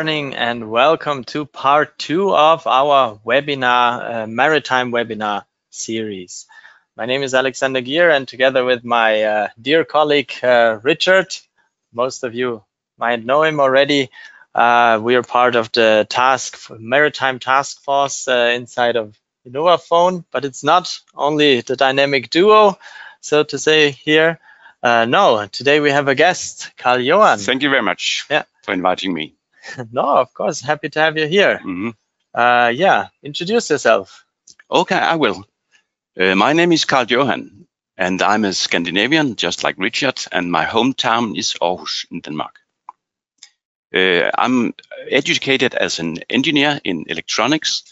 morning and welcome to part 2 of our webinar, Maritime Webinar series. My name is Alexander Gier, and together with my dear colleague Richard, most of you might know him already, we are part of the Maritime Task Force inside of innovaphone, but it's not only the dynamic duo, so to say here. No, today we have a guest, Carl-Johan. Thank you very much for inviting me. No, of course, happy to have you here. Yeah, introduce yourself. Okay, I will. My name is Carl-Johan, and I'm a Scandinavian, just like Richard, and my hometown is Aarhus in Denmark. I'm educated as an engineer in electronics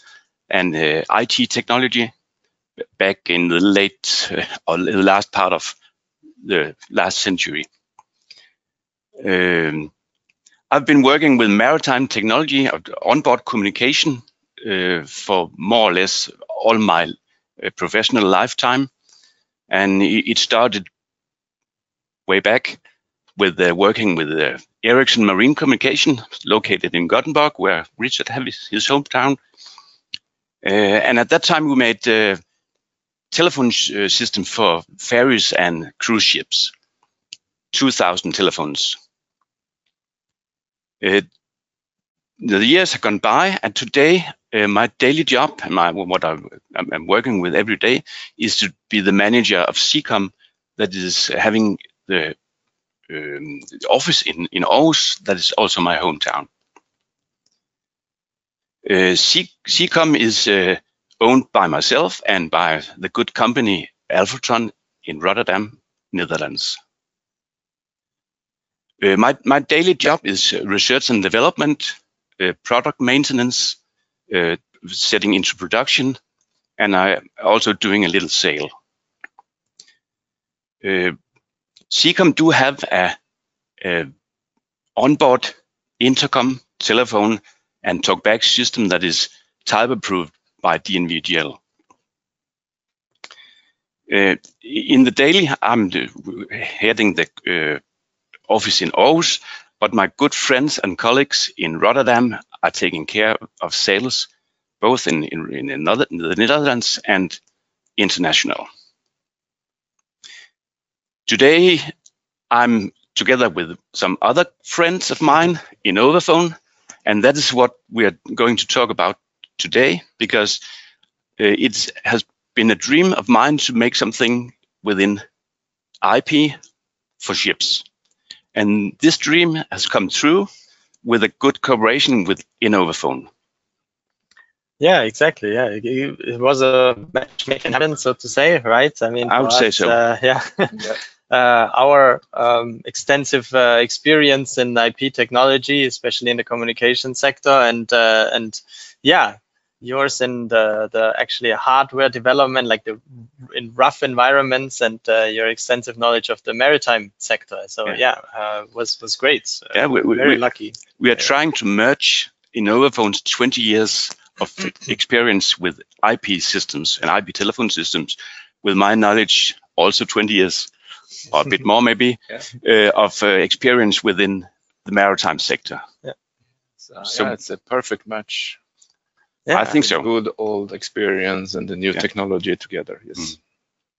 and IT technology back in the last part of the last century. I've been working with maritime technology, onboard communication, for more or less all my professional lifetime. And it started way back with working with Ericsson Marine Communication, located in Gothenburg, where Richard has his hometown. And at that time, we made telephone system for ferries and cruise ships, 2,000 telephones. The years have gone by, and today my daily job and what I'm working with every day is to be the manager of SeaCom, that is having the office in Aarhus, that is also my hometown. SeaCom is owned by myself and by the good company Alphatron in Rotterdam, Netherlands. My daily job is research and development, product maintenance, setting into production, and I'm also doing a little sale. SeaCom do have a onboard intercom, telephone, and talkback system that is type approved by DNV. In the daily, I'm heading the office in Aarhus, but my good friends and colleagues in Rotterdam are taking care of sales, both in the Netherlands and international. Today, I'm together with some other friends of mine in innovaphone, and that is what we are going to talk about today, because it has been a dream of mine to make something within IP for ships. And this dream has come true with a good cooperation with innovaphone. Yeah, exactly. Yeah, it was a match made in heaven, so to say, right? I mean, I would say so. Yeah. Our extensive experience in IP technology, especially in the communication sector, and yeah, yours in the actually hardware development, like in rough environments, and your extensive knowledge of the maritime sector. So was great. Yeah, we're very lucky. We are trying to merge Innovaphone's 20 years of experience with IP systems and IP telephone systems with my knowledge, also 20 years or a bit more maybe, of experience within the maritime sector. Yeah. So it's a perfect match. Yeah, I think so. Good old experience and the new technology together. Yes.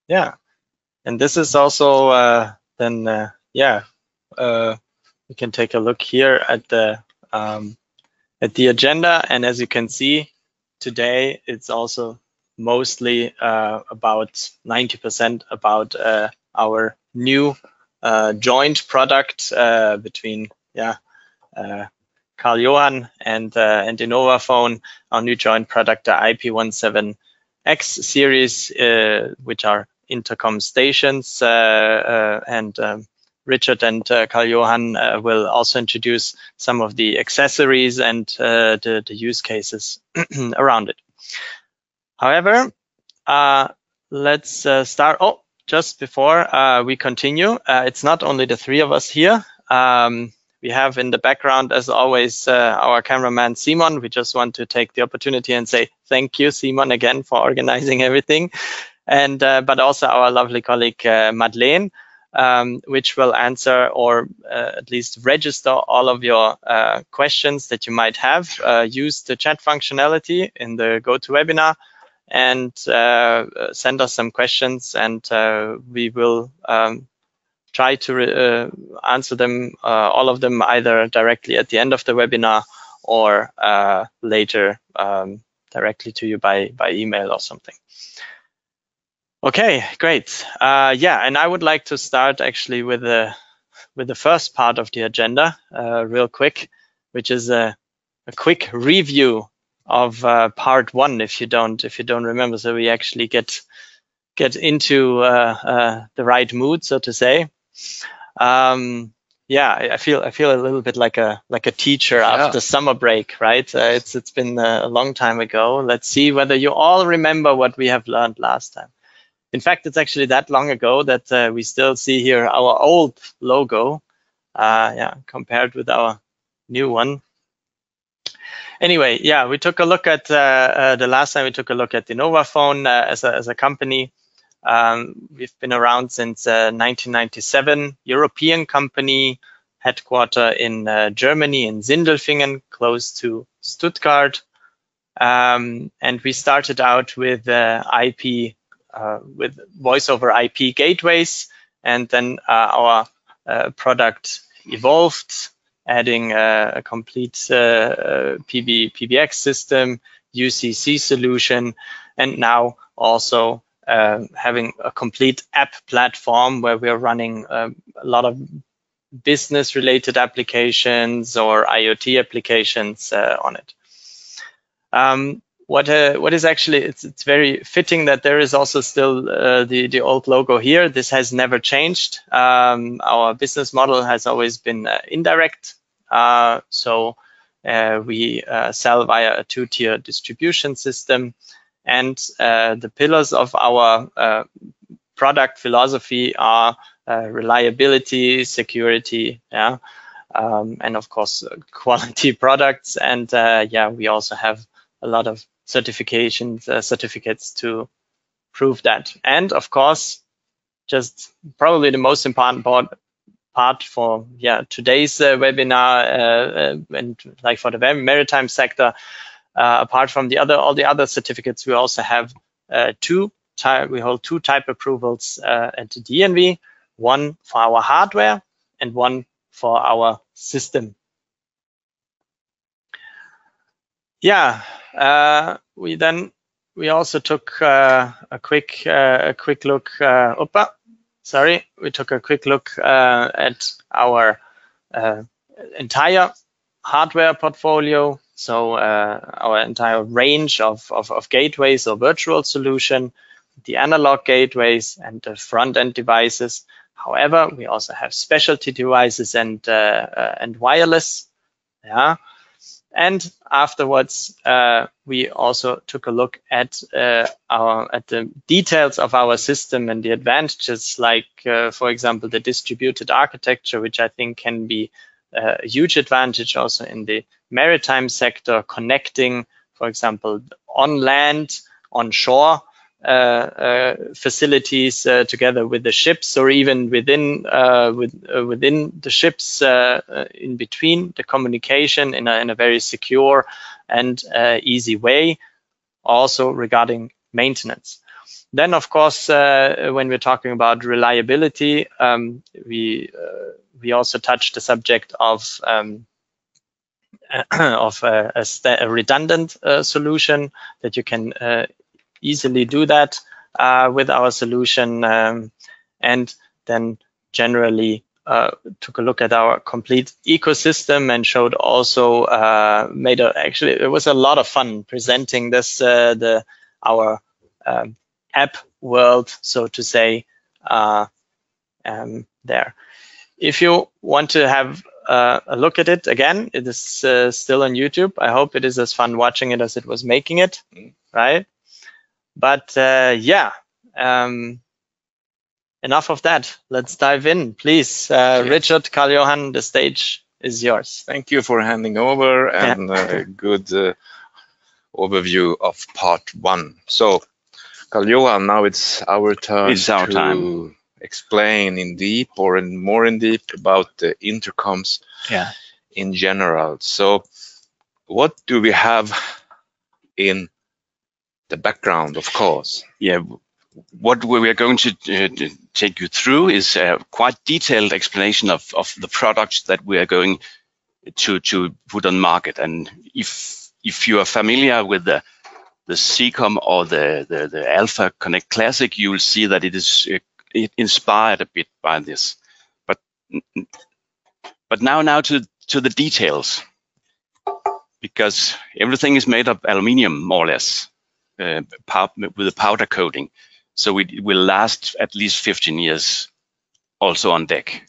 Yeah, and this is also then we can take a look here at the agenda, and as you can see today, it's also mostly about 90% about our new joint product between Carl-Johan and innovaphone, our new joint product, the IP17X series, which are intercom stations, and Richard and Carl-Johan will also introduce some of the accessories and the use cases around it. However, let's start. Oh, just before we continue, it's not only the three of us here. We have in the background, as always, our cameraman, Simon. We just want to take the opportunity and say thank you, Simon, again for organizing everything. And but also our lovely colleague, Madeleine, which will answer or at least register all of your questions that you might have. Use the chat functionality in the GoToWebinar and send us some questions, and we will try to answer them, all of them, either directly at the end of the webinar or later directly to you by email or something. Okay, great. Yeah, and I would like to start actually with the first part of the agenda, real quick, which is a quick review of part one, if you don't remember, so we actually get into the right mood, so to say. Yeah, I feel a little bit like a teacher after summer break, right? It's been a long time ago. Let's see whether you all remember what we have learned last time. In fact, it's actually that long ago that we still see here our old logo, yeah, compared with our new one. Anyway, yeah, we took a look at the last time we took a look at the innovaphone as a company. We've been around since 1997, European company, headquarter in Germany, in Sindelfingen, close to Stuttgart. And we started out with with voice over IP gateways, and then our product evolved, adding a complete IPBX system, UCC solution, and now also having a complete app platform where we're running a lot of business-related applications or IoT applications on it. What is actually, it's very fitting that there is also still the old logo here. This has never changed. Our business model has always been indirect. So we sell via a two-tier distribution system. And the pillars of our product philosophy are reliability, security, yeah, and of course quality products. And yeah, we also have a lot of certifications, certificates to prove that. And of course, just probably the most important part for today's webinar and like for the maritime sector. Apart from all the other certificates, we also have we hold two type approvals at the DNV, one for our hardware and one for our system. Yeah, we also took a quick look. We took a quick look at our entire hardware portfolio. So our entire range of gateways or virtual solution, the analog gateways and the front-end devices. However, we also have specialty devices and wireless. Yeah. And afterwards, we also took a look at the details of our system and the advantages, like, for example, the distributed architecture, which I think can be a huge advantage also in the maritime sector, connecting, for example, on land, on shore facilities together with the ships, or even within the ships, in between the communication in a very secure and easy way. Also regarding maintenance. Then, of course, when we're talking about reliability, we also touched the subject of a redundant solution, that you can easily do that with our solution, and then generally took a look at our complete ecosystem and showed also actually it was a lot of fun presenting this our app world, so to say, there. If you want to have a look at it again, it is still on YouTube. I hope it is as fun watching it as it was making it, right? But yeah, enough of that. Let's dive in, please. Yes. Richard, Carl-Johan, the stage is yours. Thank you for handing over, and a good overview of part one. So, Carl-Johan, now it's our turn. It's our time. explain in deep or more in deep about the intercoms in general. So what do we have in the background, of course? Yeah, what we are going to take you through is a quite detailed explanation of the products that we are going to put on market. And if you are familiar with the CCOM or the Alpha Connect Classic, you will see that it is inspired a bit by this. But now to the details, because everything is made of aluminium, more or less, with a powder coating. So it will last at least 15 years also on deck.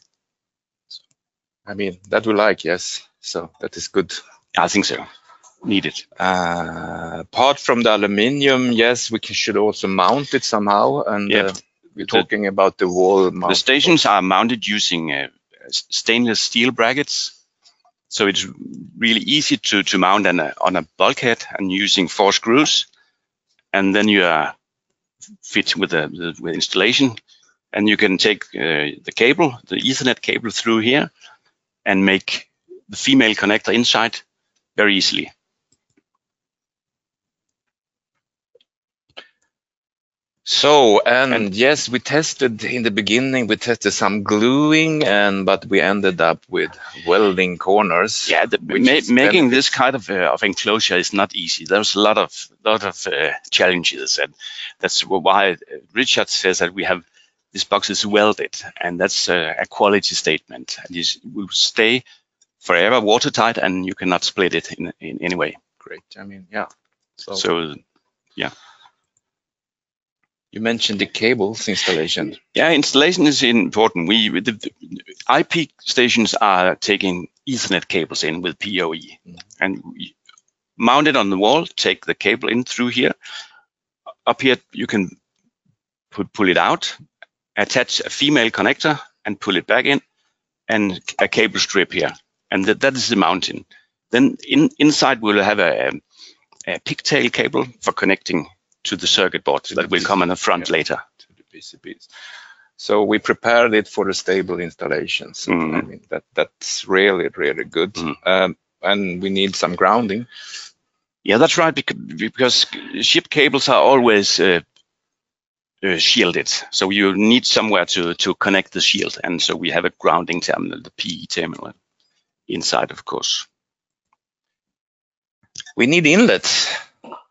I mean, that we like, yes. So that is good. I think so. Needed. Apart from the aluminium, yes, we should also mount it somehow. And we're talking about the wall mount. The stations are mounted using stainless steel brackets. So it's really easy to mount on a bulkhead and using 4 screws. And then you are fit with the installation. And you can take the cable, the Ethernet cable through here and make the female connector inside very easily. So, and yes, we tested in the beginning, we tested some gluing, but we ended up with welding corners. Yeah, making this kind of enclosure is not easy. There's a lot of challenges, and that's why Richard says that this box is welded, and that's a quality statement. And it will stay forever watertight, and you cannot split it in any way. Great. I mean, yeah. So yeah. You mentioned the cables installation. Yeah, installation is important. The IP stations are taking Ethernet cables in with PoE, and we mount it on the wall. Take the cable in through here. Up here, you can pull it out, attach a female connector, and pull it back in, and a cable strip here, and that is the mounting. Then inside we'll have a pigtail cable for connecting to the circuit board that will come on the front later. To the PCBs. So we prepared it for a stable installation. So I mean that's really good. And we need some grounding. Yeah, that's right, because ship cables are always shielded. So you need somewhere to connect the shield, and so we have a grounding terminal, the PE terminal, inside, of course. We need inlets.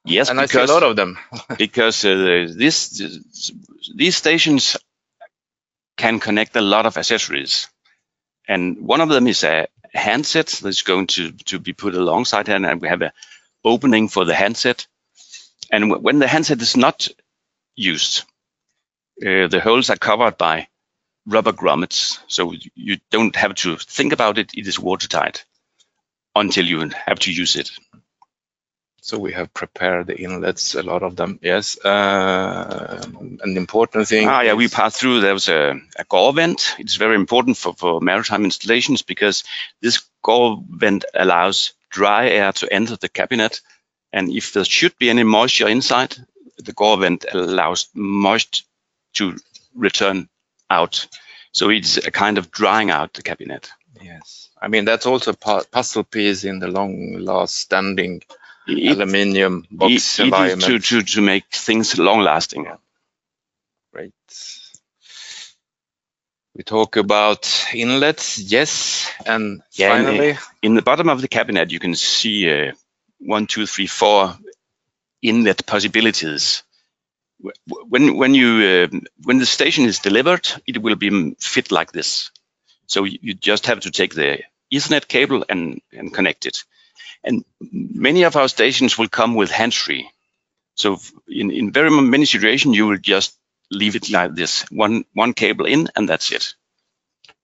Yes, and I see a lot of them. Because these stations can connect a lot of accessories, and one of them is a handset that's going to be put alongside here, and we have an opening for the handset. And when the handset is not used, the holes are covered by rubber grommets, so you don't have to think about it. It is watertight until you have to use it. So we have prepared the inlets, a lot of them, yes. An important thing. Yeah, we passed through. There was a gore vent. It's very important for maritime installations, because this gore vent allows dry air to enter the cabinet. And if there should be any moisture inside, the gore vent allows moisture to return out. So it's a kind of drying out the cabinet. Yes. I mean, that's also a puzzle piece in the long-last standing aluminium box environment. To make things long-lasting. Great. We talk about inlets, yes, and finally, in the bottom of the cabinet, you can see 1, 2, 3, 4 inlet possibilities. When the station is delivered, it will be fit like this. So you just have to take the Ethernet cable and connect it. And many of our stations will come with hands-free. So in very many situations, you will just leave it like this, one cable in, and that's it.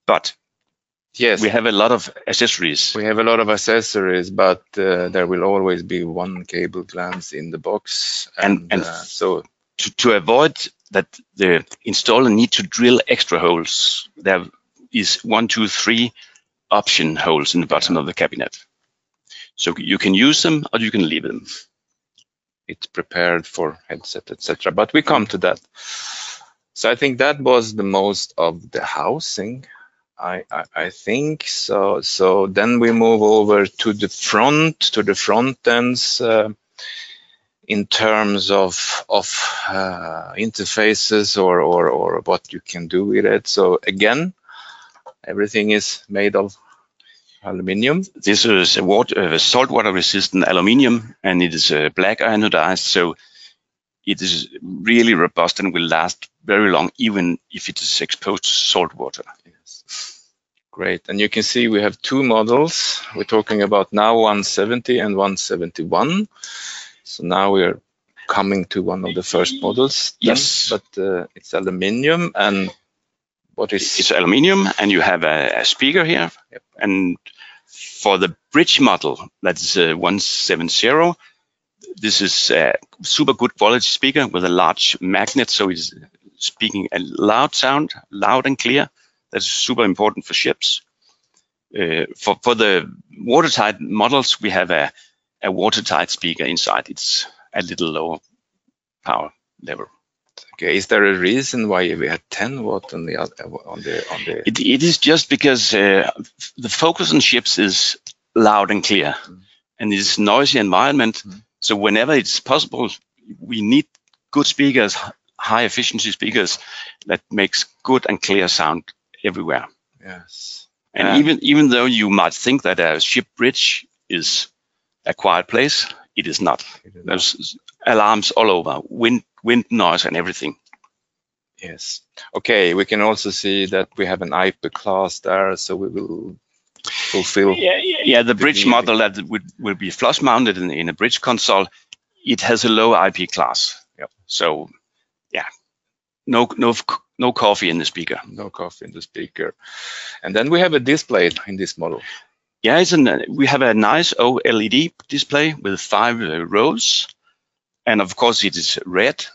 But yes, we have a lot of accessories. We have a lot of accessories, but there will always be one cable glance in the box. And so to avoid that the installer need to drill extra holes, there is 1, 2, 3 option holes in the bottom of the cabinet. So you can use them or you can leave them. It's prepared for headset, etc. But we come to that. So I think that was the most of the housing. I think so. So then we move over to the front ends in terms of interfaces or what you can do with it. So again, everything is made of aluminium. This is a saltwater resistant aluminium, and it is black anodized, so it is really robust and will last very long, even if it is exposed to salt water. Yes. Great. And you can see we have two models. We're talking about now 170 and 171. So now we're coming to one of the first models. Yes. But it's aluminium, and what is... It's aluminium, and you have a speaker here. Yep. And for the bridge model, that's 170, this is a super good quality speaker with a large magnet, so it's speaking a loud sound, loud and clear. That's super important for ships. For the watertight models, we have a watertight speaker inside. It's a little lower power level. Okay, is there a reason why we had 10 watt on the other, on the? It is just because the focus on ships is loud and clear, and it's noisy environment. So whenever it's possible, we need good speakers, high efficiency speakers that makes good and clear sound everywhere. Yes. And even though you might think that a ship bridge is a quiet place, it is not. There's alarms all over, wind noise and everything. Yes. Okay, we can also see that we have an IP class there, so we will fulfill. Yeah, the bridge model that will be flush mounted in a bridge console, it has a low IP class. Yep. So yeah, no coffee in the speaker. No coffee in the speaker. And then we have a display in this model. Yeah, we have a nice OLED display with 5 rows, and of course it is red,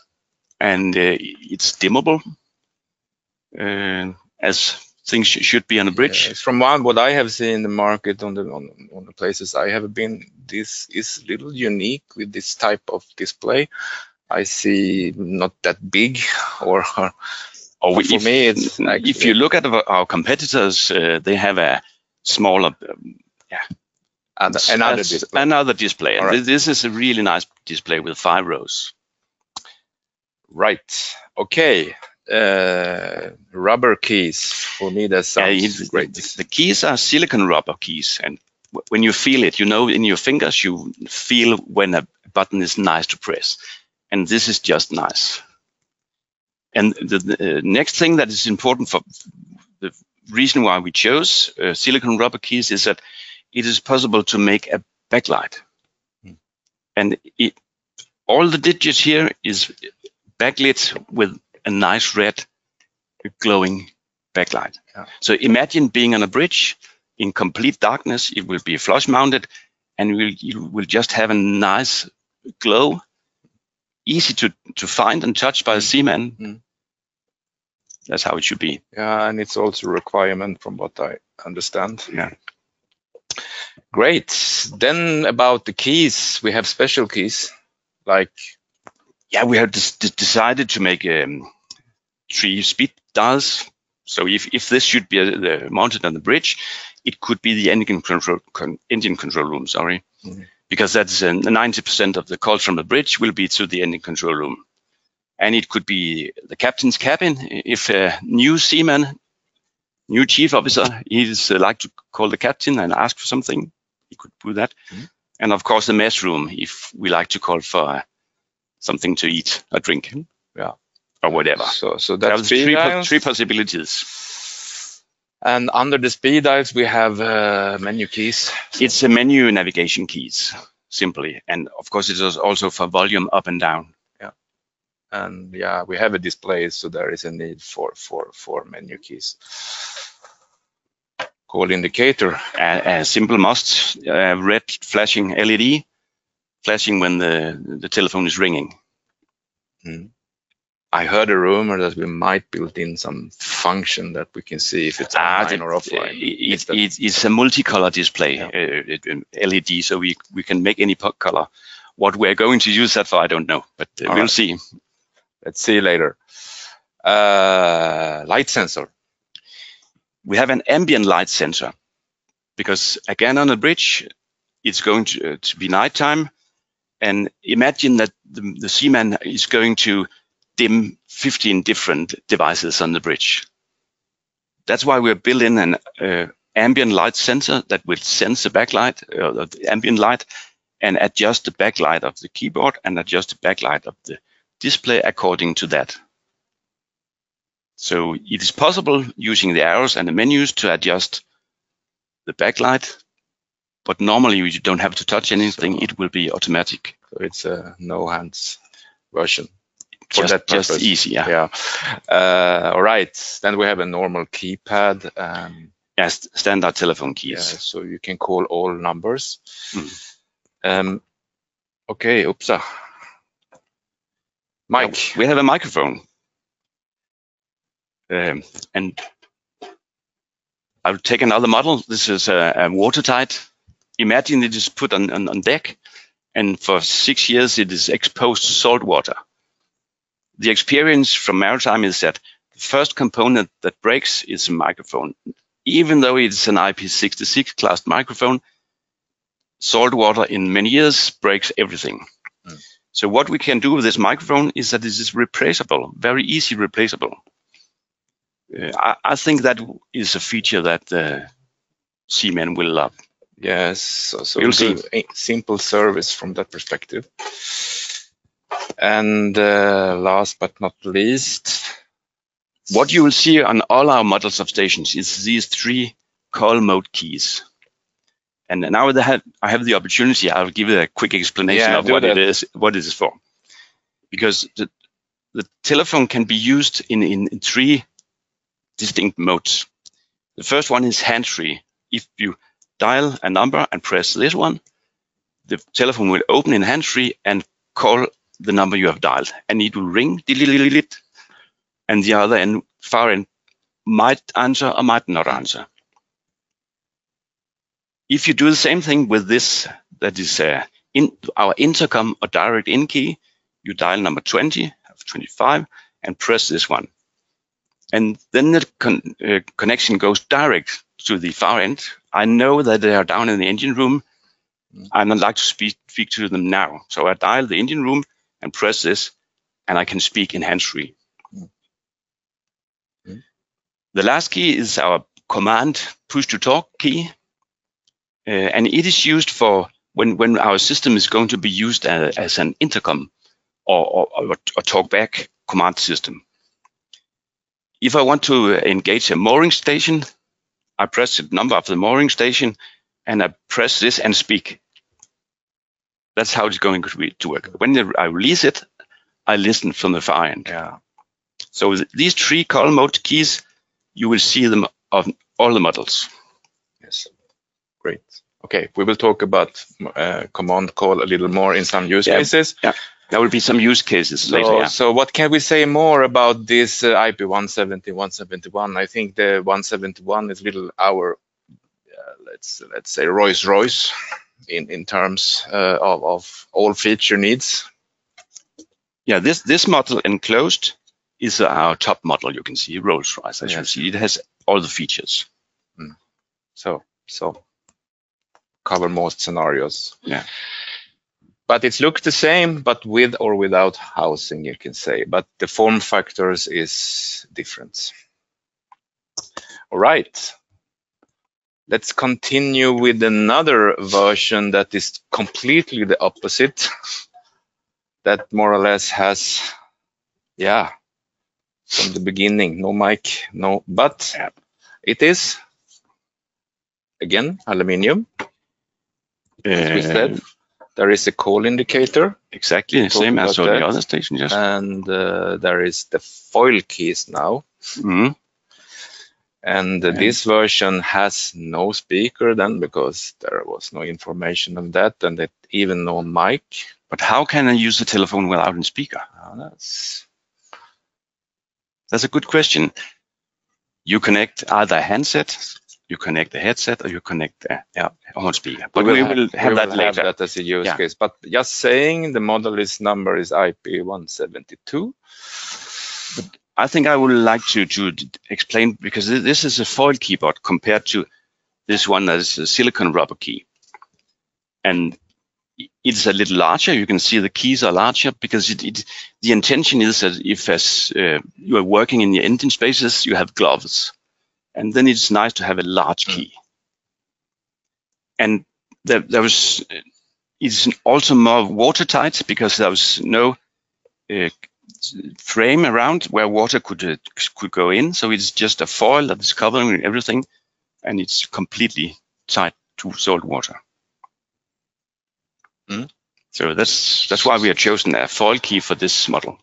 and it's dimmable, as things should be on a bridge. Yes. From what I have seen in the market on the places I have been, this is a little unique with this type of display. I see not that big, or for me it's actually, if you look at our competitors, they have a smaller another display. Right. This is a really nice display with 5 rows. Right. Okay. Rubber keys. For me, that sounds great. The keys are silicon rubber keys, and when you feel it, you know, in your fingers, you feel when a button is nice to press. And this is just nice. And the next thing that is important, for the reason why we chose silicon rubber keys, is that it is possible to make a backlight. And all the digits here is backlit with a nice red glowing backlight. Yeah. So imagine being on a bridge in complete darkness. It will be flush mounted, and you will just have a nice glow, easy to find and touch by a seaman. That's how it should be. Yeah, and it's also a requirement from what I understand. Yeah. Great. Then about the keys, we have special keys, like. Yeah, we have decided to make 3 speed dials. So if this should be mounted on the bridge, it could be the engine control room. Sorry, because that's 90% of the calls from the bridge will be to the engine control room, and it could be the captain's cabin. If a new seaman, new chief officer, he's like to call the captain and ask for something, he could do that. And of course, the mess room, if we like to call for something to eat or drink, or whatever. So that's 3 possibilities. And under the speed dials, we have menu keys. It's a menu navigation keys, simply. And of course, it is also for volume up and down. Yeah. And yeah, we have a display, so there is a need for menu keys. Call indicator. A simple must, red flashing LED, flashing when the telephone is ringing. I heard a rumor that we might build in some function that we can see if it's online or offline. It's a multicolor display, LED, so we can make any color. What we're going to use that for, I don't know, but we'll see. Let's see later. light sensor? We have an ambient light sensor because, again, on the bridge, it's going to be nighttime. And imagine that the seaman is going to dim 15 different devices on the bridge. That's why we're building an ambient light sensor that will sense the backlight, the ambient light, and adjust the backlight of the keyboard and adjust the backlight of the display according to that. So it is possible using the arrows and the menus to adjust the backlight, but normally you don't have to touch anything. It will be automatic. So it's a no hands version. Just easy, yeah. All right. Then we have a normal keypad. Yes, standard telephone keys. Yeah, so you can call all numbers. Okay, Upsa. Mike. We have a microphone. And I'll take another model. This is a watertight. Imagine it is put on deck, and for 6 years it is exposed to salt water. The experience from Maritime is that the first component that breaks is a microphone. Even though it's an IP66 class microphone, salt water in many years breaks everything. So what we can do with this microphone is that this is replaceable, very easy replaceable. I think that is a feature that seamen will love. Yes, so we'll see. A simple service from that perspective. And last but not least, what you will see on all our models of stations is these 3 call mode keys. And now that I have the opportunity, I'll give you a quick explanation of what it is for. Because the telephone can be used in 3 distinct modes. The first one is hands-free. If you dial a number and press this one, the telephone will open in hands-free and call the number you have dialed, and it will ring, and the other end, far end, might answer or might not answer. If you do the same thing with this, that is our intercom or direct in key, you dial number 20, 25, and press this one. And then the connection goes direct to the far end. I know that they are down in the engine room. I'd not like to speak to them now. So I dial the engine room and press this, and I can speak in hands-free. The last key is our command push-to-talk key. And it is used for when our system is going to be used as an intercom or talk-back command system. If I want to engage a mooring station, I press the number of the mooring station, and I press this and speak. That's how it's going to work. When I release it, I listen from the far end. Yeah. So these 3 call mode keys, you will see them on all the models. Yes. Great. Okay, we will talk about command call a little more in some use cases. Yeah, there will be some use cases later. Yeah. So what can we say more about this IP 170, 171? I think the 171 is little our, let's say Rolls-Royce in terms of all feature needs. Yeah, this model enclosed is our top model. You can see Rolls-Royce. As you see, it has all the features. So cover most scenarios. Yeah. But it looks the same, but with or without housing, you can say. But the form factors is different. All right. Let's continue with another version that is completely the opposite. That more or less has, from the beginning, no mic, no, but it is, again, aluminium. As we said, there is a call indicator. Exactly, same as on the other station. Yes. And there is the foil keys now. And this version has no speaker then, because there was no information on that, and even no mic. But how can I use the telephone without a speaker? That's a good question. You connect either a handset, you connect the headset, or you connect a home speaker. But we will have that later. That as a use case. But just saying, the model number is IP172. But I think I would like to explain, because this is a foil keyboard compared to this one that is a silicon rubber key. And it's a little larger. You can see the keys are larger because the intention is that if as you are working in the engine spaces, you have gloves. And then it's nice to have a large key. And it's also more watertight because there was no frame around where water could go in. So it's just a foil that is covering everything, and it's completely tight to salt water. So that's why we have chosen a foil key for this model.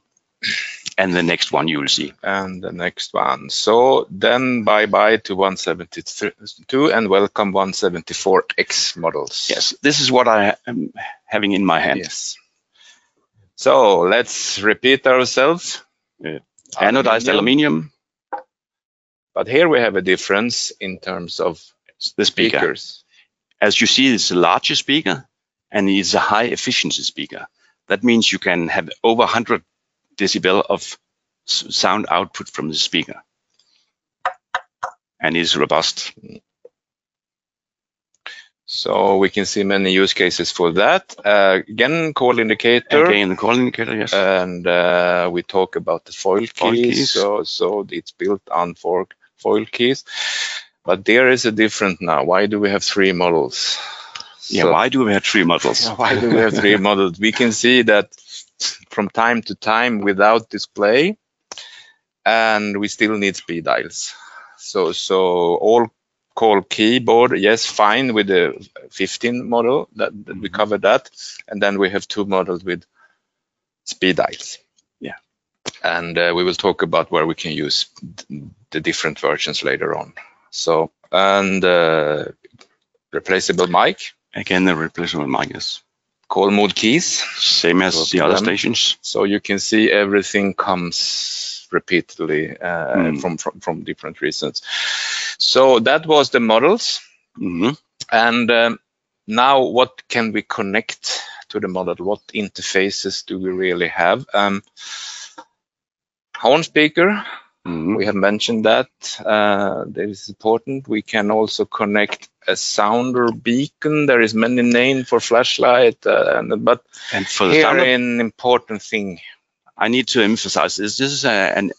And the next one you will see. And the next one. So then bye-bye to 172 and welcome 174X models. Yes, this is what I am having in my hand. Yes. So let's repeat ourselves. Anodized aluminium. But here we have a difference in terms of the speakers. As you see, it's a larger speaker and it's a high efficiency speaker. That means you can have over 100 decibel of sound output from the speaker, and is robust. So we can see many use cases for that. Again, call indicator. Again, the call indicator, yes. And we talk about the foil keys. So it's built on foil keys. But there is a different now. Why do we have 3 models? Yeah, why do we have 3 models? Why do we have 3 models? We can see that from time to time without display, and we still need speed dials. So all call keyboard, yes, fine with the 15 model that we covered that, and then we have 2 models with speed dials. Yeah, and we will talk about where we can use the different versions later on. So, and replaceable mic. Again, the replaceable mic is. Call mode keys. Same as the other stations. So you can see everything comes repeatedly from different reasons. So that was the models. And now what can we connect to the model? What interfaces do we really have? Horn speaker. We have mentioned that. That is important. We can also connect a sounder beacon. There is many names for flashlight, but for the here sounder, an important thing. I need to emphasize this. This is a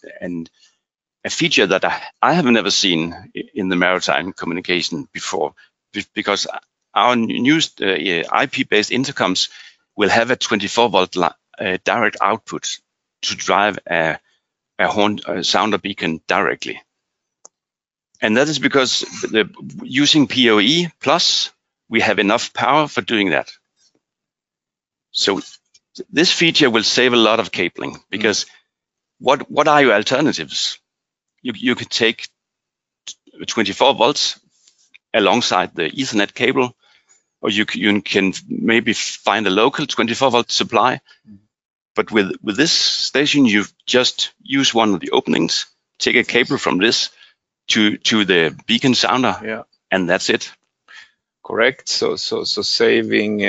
feature that I have never seen in the maritime communication before, because our new IP-based intercoms will have a 24-volt direct output to drive a horn sounder beacon directly. And that is because using PoE plus, we have enough power for doing that. So this feature will save a lot of cabling, because what are your alternatives? You could take 24 volts alongside the Ethernet cable, or you can maybe find a local 24 volt supply. But with this station, you just use one of the openings, take a cable from this to the beacon sounder, and that's it. Correct. So saving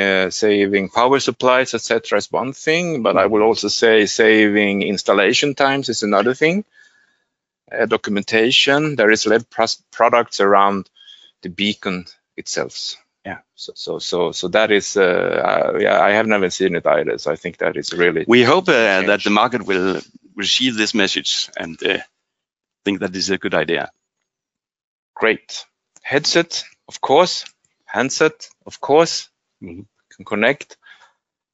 power supplies, etc., is one thing, but I will also say saving installation times is another thing. Documentation. There is LED products around the beacon itself. Yeah. So that is I have never seen it either. So I think that is really. We hope that the market will receive this message and think that this is a good idea. Great. Headset, of course. Handset, of course. Can connect.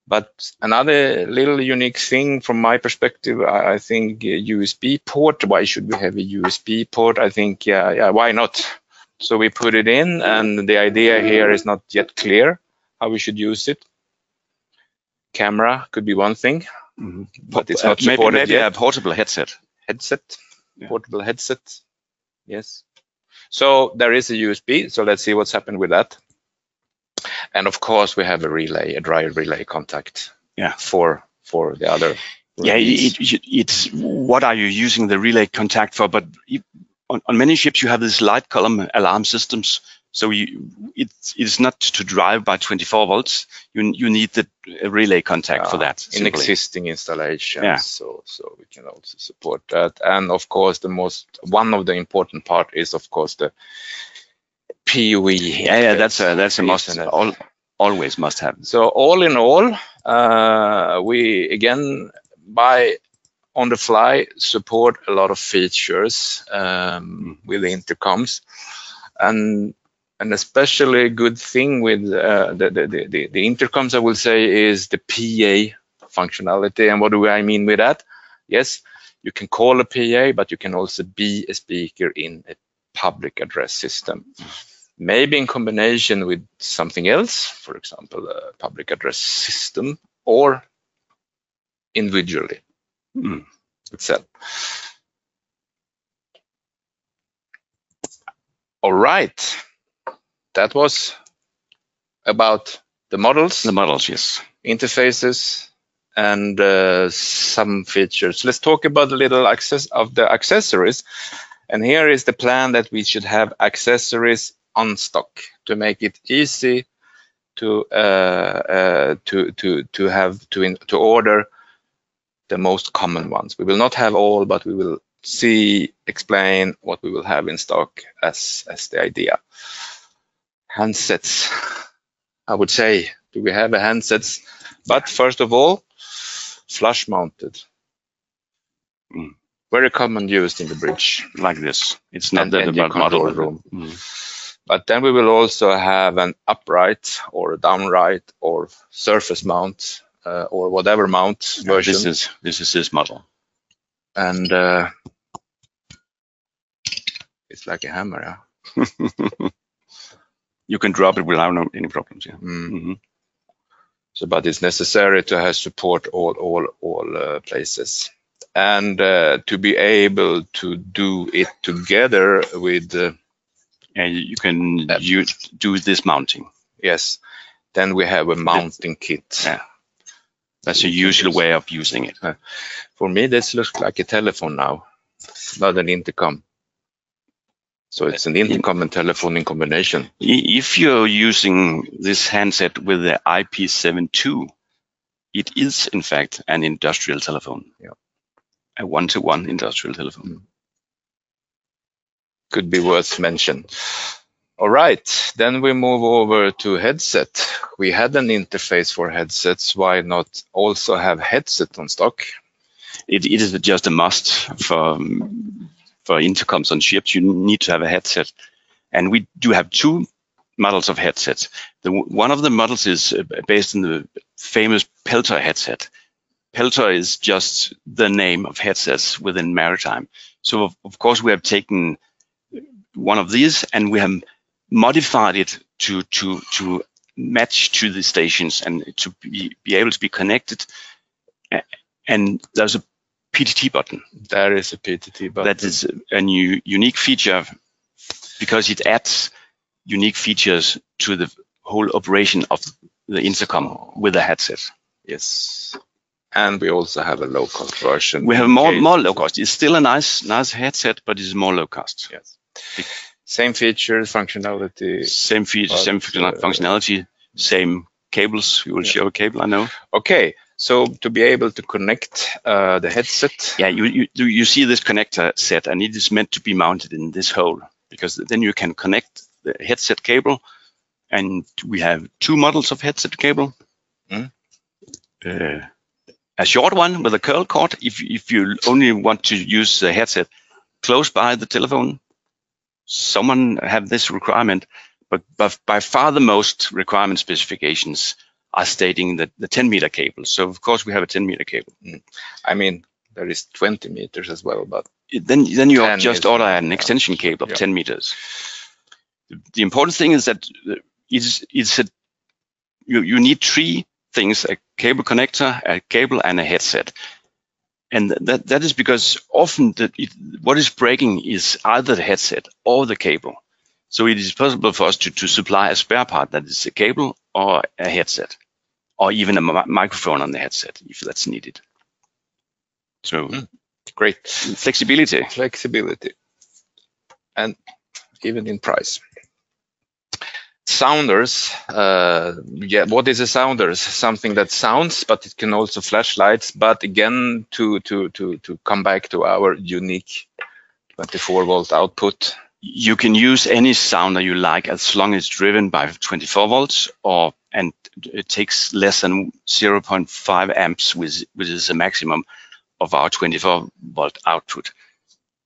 But another little unique thing from my perspective, I think USB port. Why should we have a USB port? I think why not? So we put it in, and the idea here is not yet clear how we should use it. Camera could be one thing, but it's not supported maybe yet. a portable headset. Portable headset, yes. So there is a USB, so let's see what's happened with that. And of course, we have a relay, a dry relay contact for the other. Yeah, it's what are you using the relay contact for? But on many ships, you have these light column alarm systems So it's not to drive by 24 volts. You need the relay contact for that. In existing installations, so we can also support that. And of course, one of the important part is of course the PoE. Yeah, that's a must. Always must have. So all in all, we again on the fly support a lot of features with the intercoms, and especially a good thing with the intercoms, I will say, is the PA functionality. And what do I mean with that? Yes, you can call a PA, but you can also be a speaker in a public address system. Maybe in combination with something else, for example, a public address system, or individually itself. All right. That was about the models. The models, yes. Interfaces and some features. Let's talk about a little of the accessories. And here is the plan that we should have accessories on stock to make it easy to order the most common ones. We will not have all, but we will explain what we will have in stock as the idea. Handsets, I would say, do we have a handsets? But first of all, flush mounted. Very common used in the bridge. Like this. It's not the model room. But then we will also have an upright or a downright or surface mount or whatever mount version. This is this model. And it's like a hammer, yeah. You can drop it without any problems, yeah. So, but it's necessary to have support all places, and to be able to do it together with. You can do this mounting. Yes. Then we have a mounting kit. Yeah. That's a usual way of using it. For me, this looks like a telephone now, not an intercom. So it's an intercom and telephone in combination. If you're using this handset with the IP72, it is in fact an industrial telephone. Yeah. A one-to-one industrial telephone. Could be worth mention. All right, then we move over to headset. We had an interface for headsets. Why not also have headset on stock? It is just a must for intercoms on ships. You need to have a headset, and we do have two models of headsets. One of the models is based on the famous Peltor headset. Peltor is just the name of headsets within maritime. So of course we have taken one of these and we have modified it to match to the stations and to be able to be connected. And there's a PTT button. There is a PTT button. That is a unique feature because it adds unique features to the whole operation of the intercom with the headset. Yes. And we also have a low-cost version. We have more low cost. It's still a nice headset, but it's more low cost. Yes. Same features, functionality. Same features, same functionality, same cables. We will show a cable, I know. Okay. So to be able to connect the headset. Yeah, you see this connector set, and it is meant to be mounted in this hole because then you can connect the headset cable. And we have two models of headset cable. A short one with a curl cord if you only want to use the headset close by the telephone. Someone have this requirement, but by far the most requirement specifications are stating that the 10-meter cable. So of course we have a 10-meter cable. I mean, there is 20 meters as well, but then you just order an extension cable of 10 meters. The important thing is that you need three things: a cable connector, a cable, and a headset. And that is because often what is breaking is either the headset or the cable. So it is possible for us to supply a spare part that is a cable or a headset, or even a microphone on the headset if that's needed. So great flexibility, and even in price. sounders. Yeah, what is a sounder? Something that sounds, but it can also flashlights. But again, to come back to our unique 24-volt output. You can use any sounder you like as long as it's driven by 24 volts, and it takes less than 0.5 amps, which is the maximum of our 24-volt output.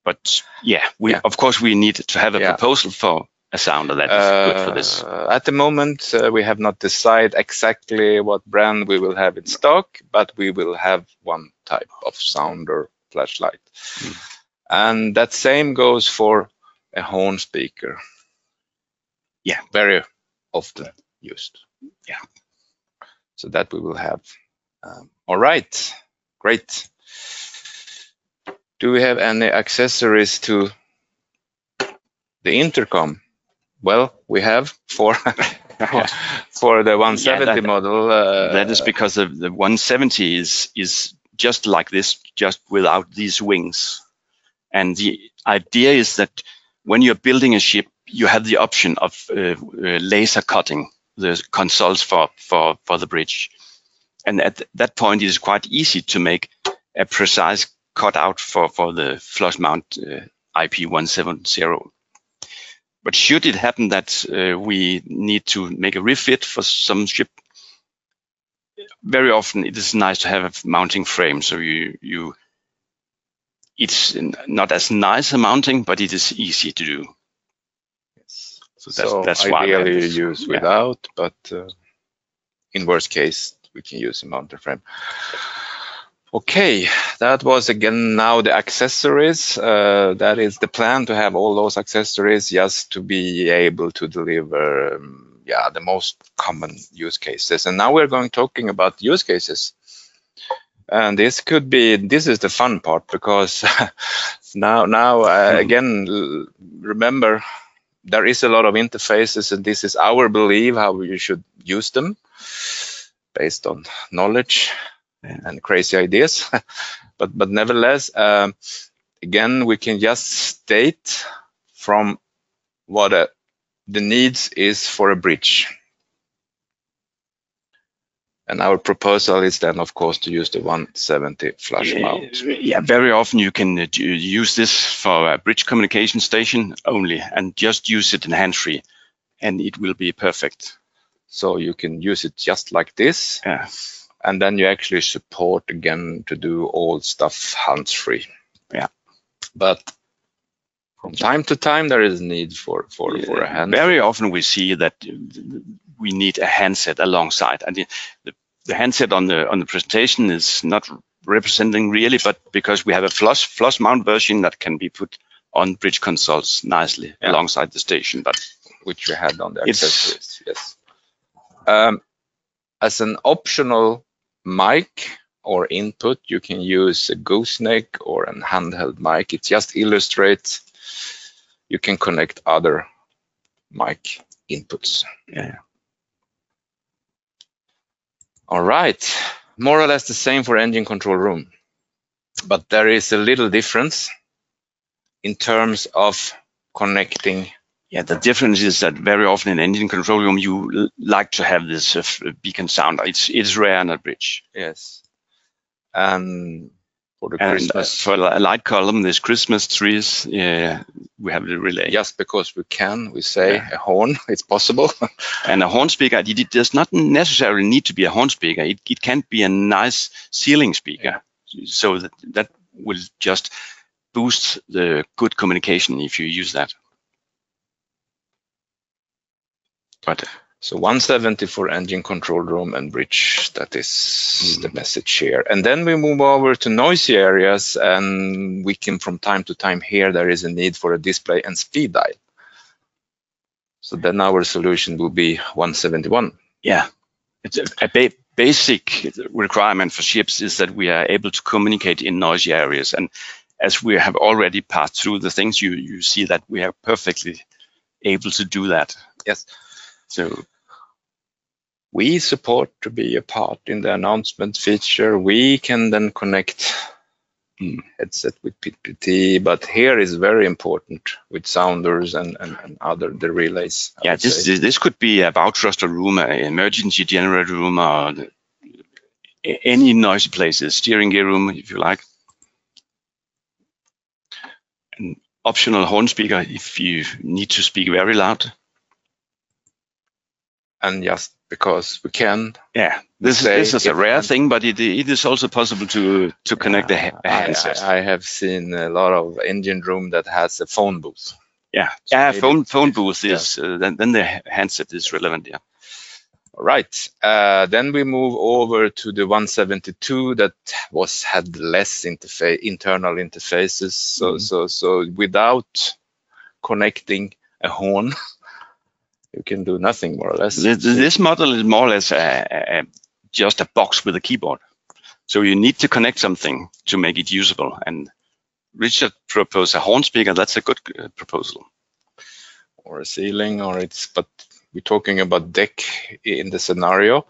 But yeah, of course we need to have a proposal for a sounder that is good for this. At the moment, we have not decided exactly what brand we will have in stock, but we will have one type of sounder flashlight. And that same goes for a horn speaker. Yeah, very often used. Yeah. So that we will have. All right, great. Do we have any accessories to the intercom? Well, we have for the 170 model. That is because the 170 is just like this, just without these wings. And the idea is that when you're building a ship, you have the option of laser cutting the consoles for the bridge. And at that point, it is quite easy to make a precise cutout for the flush mount IP170. But should it happen that we need to make a refit for some ship, very often it is nice to have a mounting frame. So it's not as nice a mounting, but it is easy to do. Yes. So that's why ideally you use without, but in worst case, we can use a mounting frame. Okay, that was again now the accessories. That is the plan, to have all those accessories just to be able to deliver the most common use cases. And now we're going talking about use cases. And this is the fun part, because now again, remember, there is a lot of interfaces, and this is our belief how you should use them based on knowledge and crazy ideas. but nevertheless, again, we can just state from what the needs is for a bridge. And our proposal is then, of course, to use the 170 flush mount. Yeah, very often you can use this for a bridge communication station only, and just use it in hands-free, and it will be perfect. So you can use it just like this. Yeah. And then you actually support again to do all stuff hands-free. Yeah. But from time to time, there is need for a handset. Very often we see that we need a handset alongside, and the handset on the presentation is not representing really, but because we have a flush mount version that can be put on bridge consoles nicely alongside the station, but which we had on the accessories. Yes. As an optional mic or input, you can use a gooseneck or a handheld mic. It just illustrates you can connect other mic inputs. Yeah. All right, more or less the same for engine control room, but there is a little difference in terms of connecting. Yeah, the difference is that very often in engine control room, you like to have this beacon sound. It's rare on a bridge. Yes. And for the Christmas. For a light column, there's Christmas trees. We have the relay. Just because we say a horn, it's possible. And a horn speaker, it does not necessarily need to be a horn speaker. It can be a nice ceiling speaker. So that will just boost the good communication if you use that. But so 170 for engine control room and bridge, that is the message here. And then we move over to noisy areas, and we can from time to time hear there is a need for a display and speed dial. So then our solution will be 171. Yeah, it's a basic requirement for ships is that we are able to communicate in noisy areas. And as we have already passed through the things, you see that we are perfectly able to do that. Yes. So we support to be a part in the announcement feature. We can then connect headset with PPT, but here is very important with sounders and other the relays. Yeah, this could be a bow thruster room, an emergency generator room, or any noisy places, steering gear room, if you like. An optional horn speaker if you need to speak very loud. And just because we can. Yeah, this is a rare thing, but it is also possible to connect a handset. I have seen a lot of engine room that has a phone booth. Yeah, so phone booth is then the handset is relevant. Yeah. All right. Then we move over to the 172 that had less internal interfaces. So without connecting a horn, you can do nothing more or less. This model is more or less just a box with a keyboard. So you need to connect something to make it usable. And Richard proposed a horn speaker. That's a good proposal. Or a ceiling, but we're talking about deck in the scenario.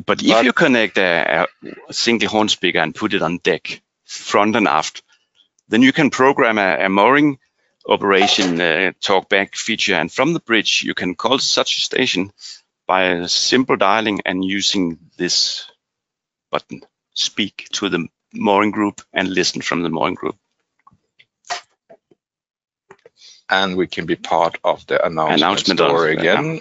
But if you connect a single horn speaker and put it on deck, front and aft, then you can program a mooring operation talkback feature, and from the bridge you can call such a station by a simple dialing and using this button. Speak to the mooring group and listen from the mooring group. And we can be part of the announcement store again.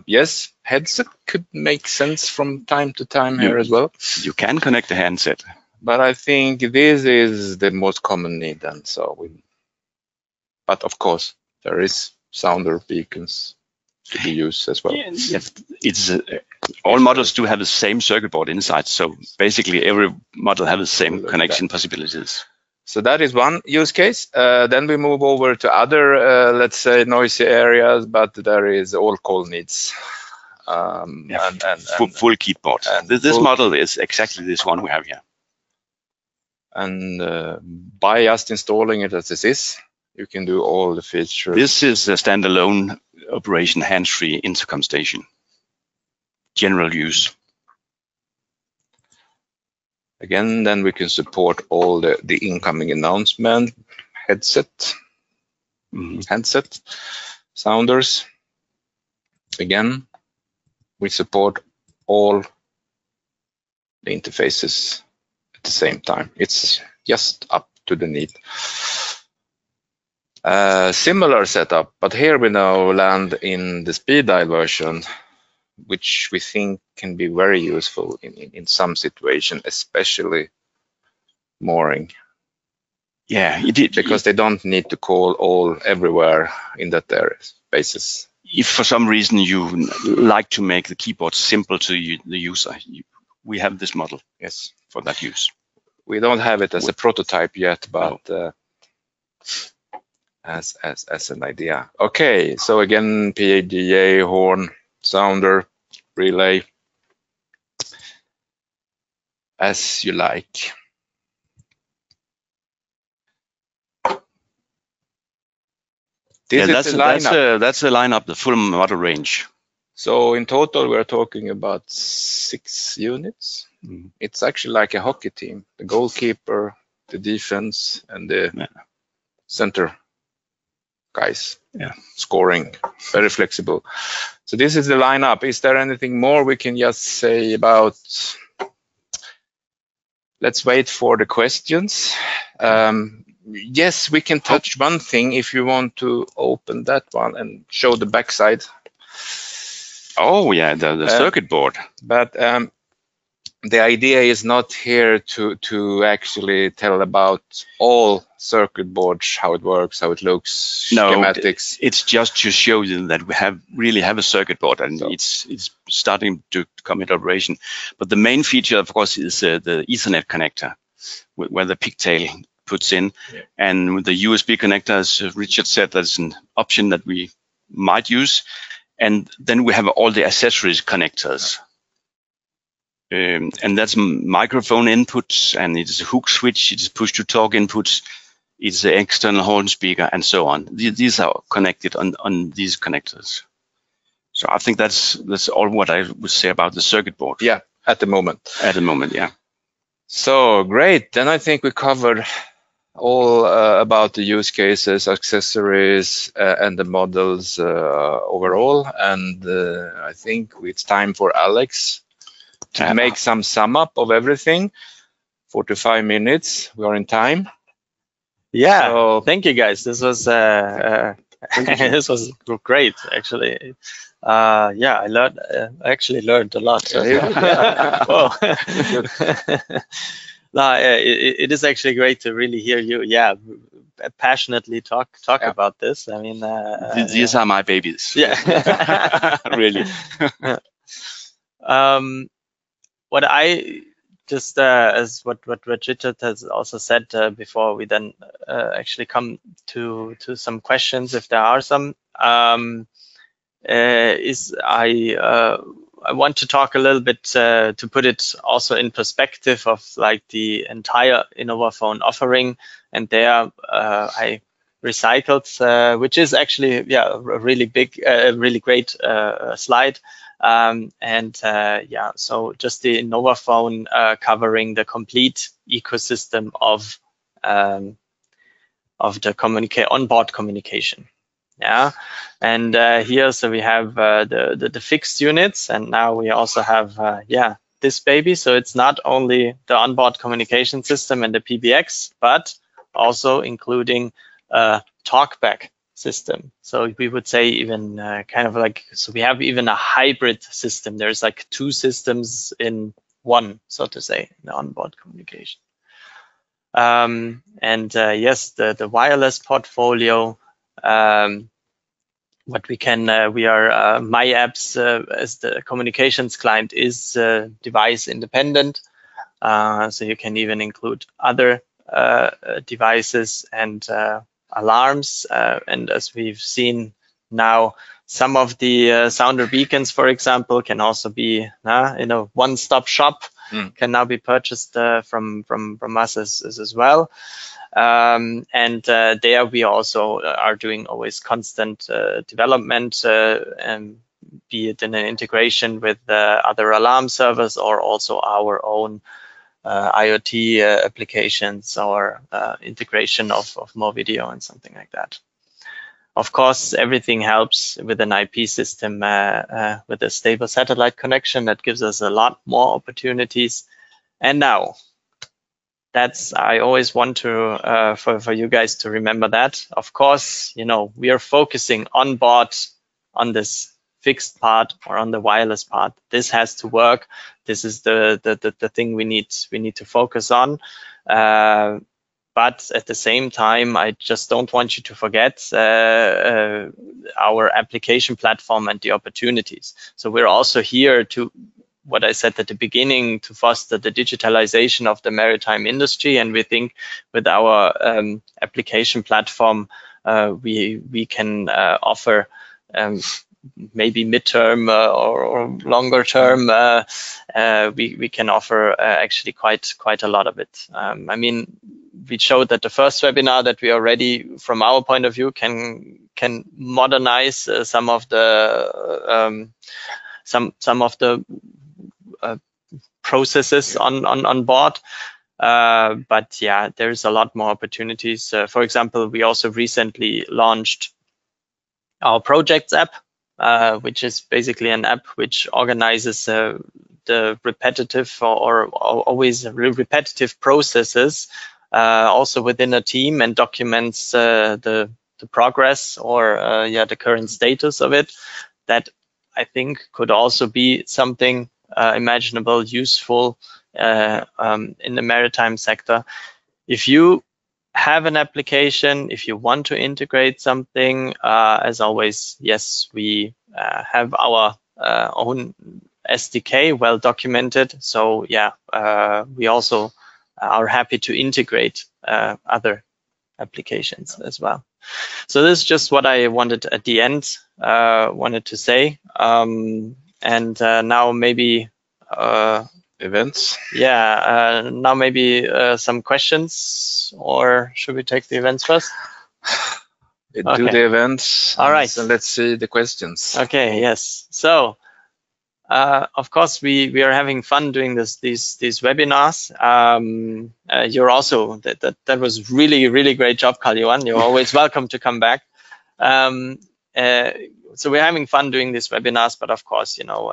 Yes, headset could make sense from time to time here as well. You can connect a handset. But I think this is the most common need then. But of course, there is sounder beacons to be used as well. Yeah, all models do have the same circuit board inside. So basically every model has the same connection possibilities. So that is one use case. Then we move over to other, let's say, noisy areas, but there is all call needs. Full keyboard. This model is exactly this one we have here. And by just installing it as it is, you can do all the features. This is a standalone operation hands-free intercom station. General use. Again, then we can support all the incoming announcement, handset, sounders. Again, we support all the interfaces at the same time. It's just up to the need. Similar setup, but here we now land in the speed dial version, which we think can be very useful in some situation, especially mooring. Yeah, because they don't need to call everywhere in that area spaces. If for some reason you like to make the keyboard simple to the user, we have this model. Yes, for that use. We don't have it as a prototype yet, but as an idea. Okay, so again, PADA, horn, sounder, relay, as you like. That's the lineup, the full model range. So in total, we're talking about 6 units. It's actually like a hockey team: the goalkeeper, the defense, and the center guys. Yeah, scoring, very flexible. So this is the lineup. Is there anything more we can just say about? Let's wait for the questions. Yes, we can touch one thing if you want to open that one and show the backside. Oh yeah, the circuit board. But the idea is not here to actually tell about all circuit boards, how it works, how it looks, schematics. It's just to show you that we really have a circuit board, and it's starting to come into operation. But the main feature, of course, is the Ethernet connector, where the pigtail puts in, and with the USB connector, as Richard said, that's an option that we might use. And then we have all the accessories connectors. And that's microphone inputs, and it's a hook switch, it's push-to-talk inputs, it's an external horn speaker, and so on. These are connected on these connectors. So I think that's all what I would say about the circuit board. Yeah, at the moment. At the moment, yeah. So great. Then I think we covered all about the use cases, accessories, and the models overall. And I think it's time for Alex to make some sum up of everything. 45 minutes. We are in time. Yeah. So, thank you, guys. This was this was great, actually. Yeah, I actually learned a lot. Whoa. No, it is actually great to really hear you, passionately talk about this. I mean, these are my babies. Yeah, really. What I just as what Richard has also said before we then actually come to some questions, if there are some, is I want to talk a little bit to put it also in perspective of like the entire innovaphone offering, and there I recycled, which is actually a really big, really great slide, so just the innovaphone covering the complete ecosystem of the onboard communication. Yeah, and here, so we have the fixed units, and now we also have this baby. So it's not only the onboard communication system and the PBX, but also including a talkback system. So we would say even kind of like, so we have even a hybrid system. There's like two systems in one, so to say, in the onboard communication. Yes, the wireless portfolio. What we can, we are myApps as the communications client is device independent. So you can even include other devices and alarms. And as we've seen now, some of the sounder beacons, for example, can also be in a one-stop shop, can now be purchased from us as well. There we also are doing always constant development, and be it in an integration with other alarm servers or also our own IoT applications or integration of more video and something like that. Of course, everything helps with an IP system with a stable satellite connection that gives us a lot more opportunities. And now, I always want to for you guys to remember that. Of course, we are focusing on board on this fixed part or on the wireless part. This has to work. This is the thing we need to focus on. But at the same time, I just don't want you to forget our application platform and the opportunities. So we're also here to, what I said at the beginning, to foster the digitalization of the maritime industry. And we think with our application platform, we can offer maybe midterm or longer term, we can offer actually quite a lot of it. I mean, we showed that the first webinar that we already, from our point of view, can modernize some of the processes on board. But yeah, there's a lot more opportunities. For example, we also recently launched our projects app, which is basically an app which organizes the repetitive or always repetitive processes also within a team, and documents the progress or the current status of it. That I think could also be something imaginable, useful in the maritime sector. If you have an application, if you want to integrate something, as always, yes, we have our own SDK well documented. So yeah, we also are happy to integrate other applications as well. So this is just what I wanted at the end, wanted to say. And now maybe events. Yeah, now maybe some questions, or should we take the events first? Okay. Do the events. All right. So let's see the questions. Okay, yes. So of course, we are having fun doing these webinars. You're also that was really great job, Carl-Johan. You're always welcome to come back. So we're having fun doing these webinars, but of course, you know,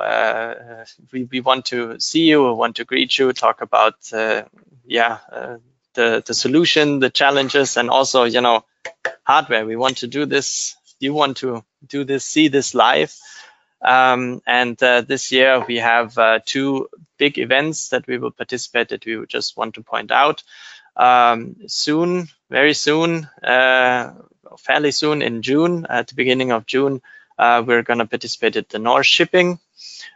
we want to see you, we want to greet you, talk about the solution, the challenges, and also, you know, hardware. We want to do this. You want to do this, see this live. This year we have 2 big events that we will participate that we just want to point out. Soon, very soon, fairly soon in June, at the beginning of June, we're going to participate at the North Shipping.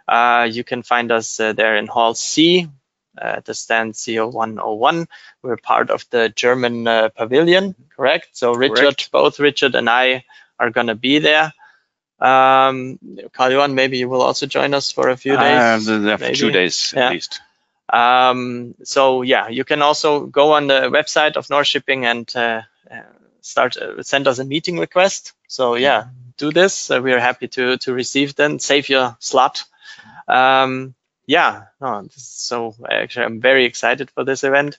You can find us there in Hall C at the stand CO101. We're part of the German pavilion, correct? So both Richard and I are going to be there. Carl-Johan, maybe you will also join us for a few days. For 2 days at least. So yeah, you can also go on the website of North Shipping and send us a meeting request. So yeah, do this. We are happy to receive them. Save your slot. So actually I'm very excited for this event.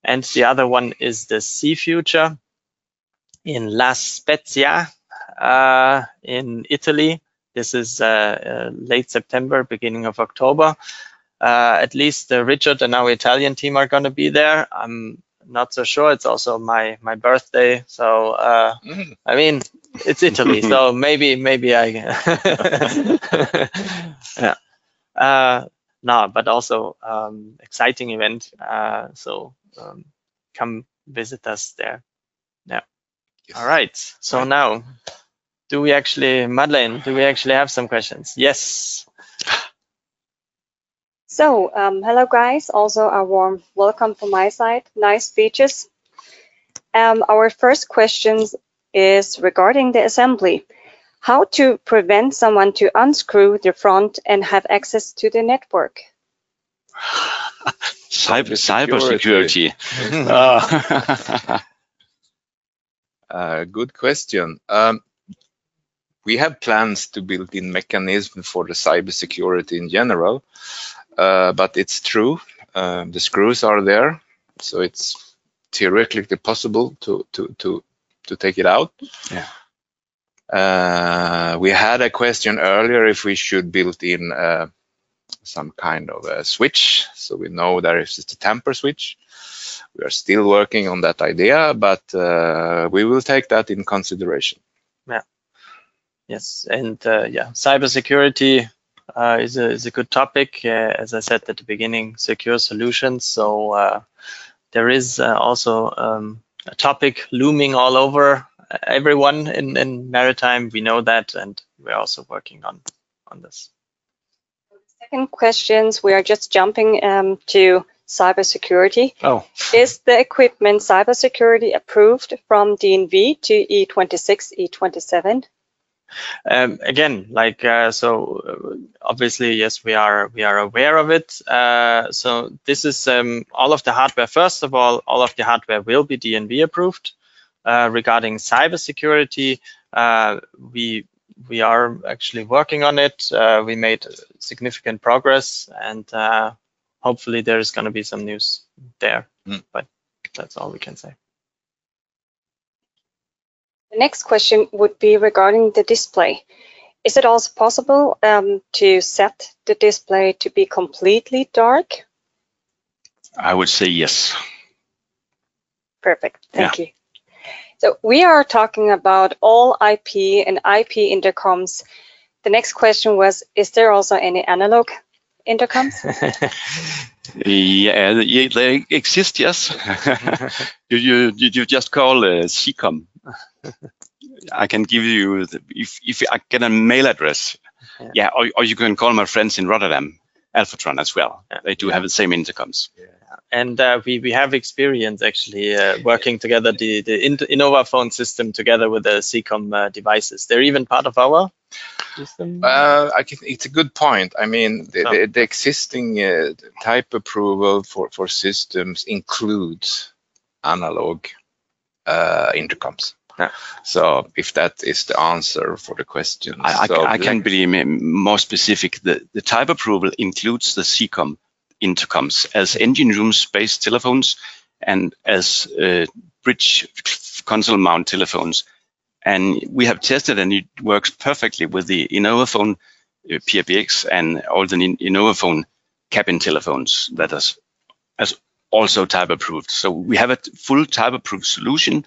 And the other one is the Sea Future in La Spezia in Italy. This is late September, beginning of October. At least Richard and our Italian team are going to be there. I'm not so sure. It's also my birthday, so I mean, it's Italy, so maybe I yeah. No, but also exciting event. So come visit us there. Yeah. Yes. All right. So now, Madeleine, do we actually have some questions? Yes. So, hello guys, also a warm welcome from my side. Nice speeches. Our first question is regarding the assembly. How to prevent someone to unscrew the front and have access to the network? Cybersecurity. Good question. We have plans to build in mechanism for the cybersecurity in general. But it's true, the screws are there, so it's theoretically possible to take it out. Yeah. We had a question earlier if we should build in some kind of a switch, so we know there is a tamper switch. We are still working on that idea, but we will take that in consideration. Yeah. Yes, and cybersecurity is a good topic. As I said at the beginning, secure solutions. So there is also a topic looming all over everyone in maritime. We know that, and we're also working on this. Second questions, we are just jumping to cybersecurity. Oh. Is the equipment cybersecurity approved from DNV to E26, E27? Again, so obviously, yes, we are aware of it. So this is all of the hardware. First of all of the hardware will be DNV approved. Regarding cybersecurity, we are actually working on it. We made significant progress, and hopefully there is going to be some news there. But that's all we can say. The next question would be regarding the display. Is it also possible to set the display to be completely dark? I would say yes. Perfect, thank you. So we are talking about all IP and IP intercoms. The next question was, is there also any analog intercoms? Yeah, they exist, yes. you just call CCOM. I can give you, if I get a mail address, or you can call my friends in Rotterdam, Alphatron as well. They do have the same intercoms. Yeah. And we have experience actually working together, the innovaphone system together with the CCOM devices. They're even part of our system. It's a good point. I mean, the existing type approval for systems includes analog intercoms. Yeah. So if that is the answer for the question, I can be more specific. The type approval includes the CCOM intercoms as engine room space telephones and as bridge console mount telephones. And we have tested, and it works perfectly with the innovaphone IPBX and all the innovaphone cabin telephones that is as also type approved. So we have a full type approved solution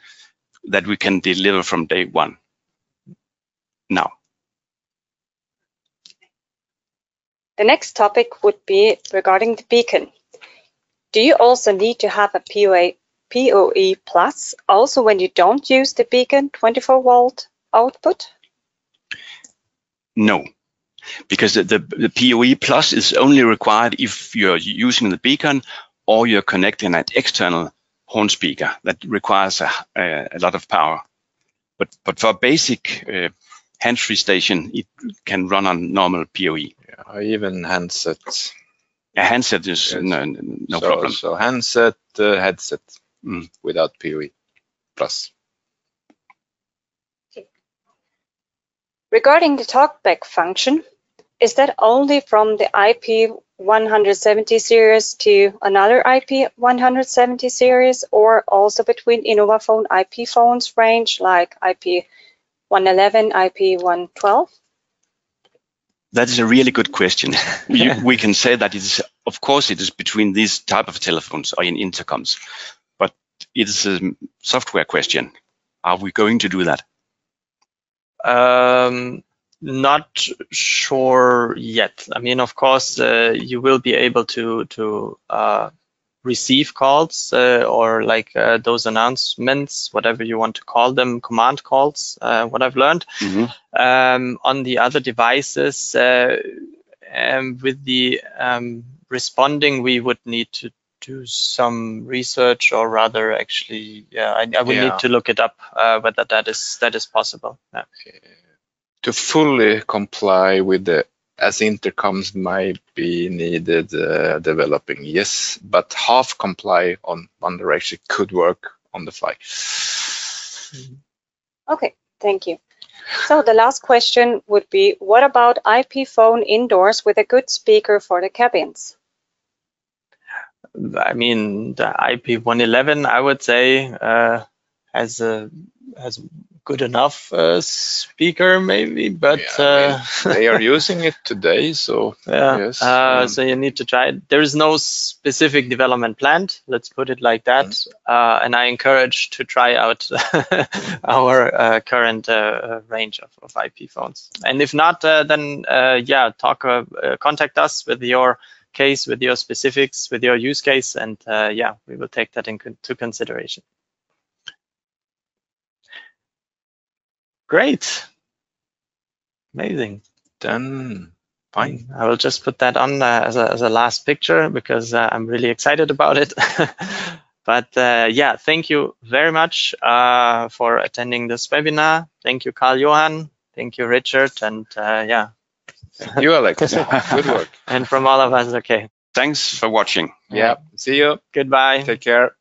that we can deliver from day one. Now, the next topic would be regarding the beacon. Do you also need to have a PoE plus also when you don't use the beacon 24-volt output? No, because the PoE plus is only required if you're using the beacon or you're connecting an external horn speaker that requires a lot of power. But for basic hands-free station, it can run on normal PoE. Yeah, even handsets. A handset is yes. no problem. So handset, headset without PoE plus. Okay. Regarding the talkback function, is that only from the IP170 series to another IP170 series, or also between innovaphone IP phones range like IP111, IP112? That is a really good question. We can say that it is, of course, it is between these type of telephones or in intercoms, but it is a software question. Are we going to do that? Not sure yet. I mean, of course, you will be able to receive calls or like those announcements, whatever you want to call them, command calls, what I've learned. On the other devices, with the responding, we would need to do some research, or rather actually, I would need to look it up whether that is possible. Yeah. To fully comply with the as intercoms might be needed developing, yes, but half comply on One Direction could work on the fly. Okay, thank you. So the last question would be, what about IP phone indoors with a good speaker for the cabins? I mean, the IP111, I would say, has good enough speaker maybe, but they are using it today, so yes. So you need to try it. There is no specific development planned, let's put it like that. And I encourage to try out our current range of IP phones. And if not, then contact us with your case, with your specifics, with your use case, and we will take that into consideration. Great. Amazing. Then fine. I will just put that on as a last picture because I'm really excited about it. But thank you very much for attending this webinar. Thank you, Carl-Johan. Thank you, Richard. And Thank you, Alex. Good work. And from all of us, okay. Thanks for watching. Yeah. See you. Goodbye. Take care.